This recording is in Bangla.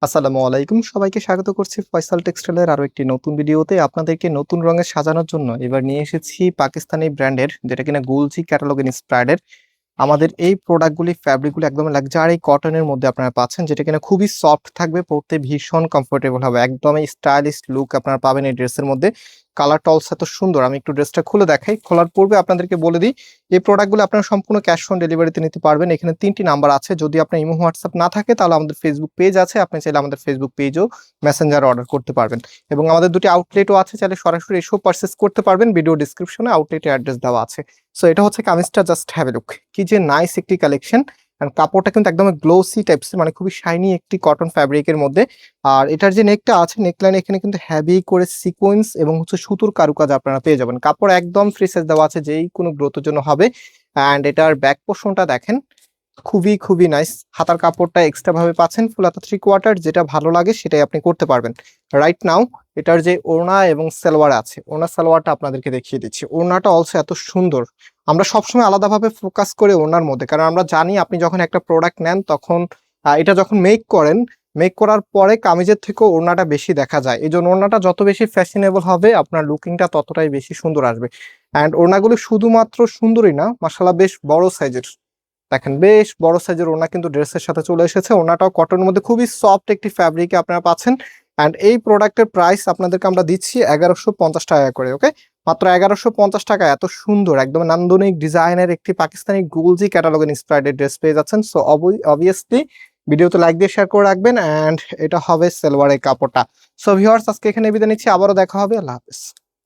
আসসালামু আলাইকুম, সবাইকে স্বাগত করছি ফয়সাল টেক্সটাইলের আরো একটি নতুন ভিডিওতে। আপনাদেরকে নতুন রঙে সাজানোর জন্য এবার নিয়ে এসেছি পাকিস্তানি ব্র্যান্ডের, যেটা কিনা গুলজি ক্যাটালগ ইন্সপায়ার্ড। আমাদের এই প্রোডাক্টগুলি ফ্যাব্রিকগুলো একদম লাক্সারি কটনের মধ্যে আপনারা পাচ্ছেন, যেটা কিনা খুবই সফট থাকবে, পরতে ভীষণ কমফোর্টেবল হবে, একদমই স্টাইলিশ লুক আপনারা পাবেন এই ড্রেসের মধ্যে। কালারটা অলসো এত সুন্দর, আমি একটু ড্রেসটা খুলে দেখাই। খোলার পূর্বে আপনাদেরকে বলে দিই, এই প্রোডাক্টগুলো আপনারা সম্পূর্ণ ক্যাশ অন ডেলিভারিতে নিতে পারবেন। এখানে 3টি নাম্বার আছে, যদি আপনার ইমো হোয়াটসঅ্যাপ না থাকে তাহলে আমাদের ফেসবুক পেজ আছে, আপনি চাইলে আমাদের ফেসবুক পেজও মেসেঞ্জার অর্ডার করতে পারবেন। এবং আমাদের দুটি আউটলেটও আছে, চাইলে সরাসরি এসেও পারচেস করতে পারবেন। ভিডিও ডিসক্রিপশনে আউটলেটের অ্যাড্রেস দেওয়া আছে। সো এটা হচ্ছে কামিজটা, জাস্ট হ্যাভ এ লুক, কি যে নাইস একটি কালেকশন। আর কাপড়টা কিন্তু একদম গ্লোসি টাইপস, মানে খুবই শাইনি একটি কটন ফ্যাব্রিকের মধ্যে। আর এটার যে নেকটা আছে, নেকলাইন এখানে কিন্তু হেভি করে সিকোয়েন্স এবং হচ্ছে সুতোর কারুকাজ আপনারা পেয়ে যাবেন। কাপড় একদম ফ্রি সাইজ দেওয়া আছে, যেই কোনো গ্রোথের জন্য হবে। অ্যান্ড এটার ব্যাক পোর্শনটা দেখেন, খুবই খুবই নাইস। হাতার কাপড়টা এক্সট্রা ভাবে পাচ্ছেন, ফুল হাতা 3/4, যেটা ভালো লাগে সেটাই আপনি করতে পারবেন। রাইট নাও এটার যে ওড়না এবং সালোয়ার আছে, ওড়না সালোয়ারটা আপনাদেরকে দেখিয়ে দিচ্ছি। ওড়নাটা অলসো এত সুন্দর। আমরা সবসময় আলাদাভাবে ফোকাস করে ওড়নার মধ্যে, কারণ আমরা জানি আপনি যখন একটা প্রোডাক্ট নেন তখন এটা যখন মেক করেন, মেক করার পরে কামিজের থেকেও ওড়নাটা বেশি দেখা যায়। এই জন্য ওড়নাটা যত বেশি ফ্যাশনেবল হবে, আপনার লুকিংটা ততটাই বেশি সুন্দর আসবে। অ্যান্ড ওড়নাগুলো শুধুমাত্র সুন্দরই না, মাশাআল্লাহ বেশ বড় সাইজের। দেখেন বেশ বড় সাইজের ওড়না কিন্তু ড্রেসের সাথে চলে এসেছে। ওড়নাটাও কটনের মধ্যে খুবই সফট একটি ফ্যাব্রিকে আপনারা পাচ্ছেন। অ্যান্ড এই প্রোডাক্টের প্রাইস আপনাদেরকে আমরা দিচ্ছি 1150 টাকা করে। ওকে, মাত্র 1150 টাকা এত সুন্দর একদম নান্দনিক ডিজাইনের একটি পাকিস্তানি গুলজি ক্যাটালগের ইন্সপায়ার্ড ড্রেস পেয়ে যাচ্ছেন। সো অবভিয়াসলি ভিডিওতে লাইক দিয়ে শেয়ার করে রাখবেন। অ্যান্ড এটা হবে সালোয়ারের কাপড়টা। সো ভিউয়ার্স, আজকে এখানে বিদায় নিচ্ছি, আবারও দেখা হবে। আল্লাহ হাফেজ।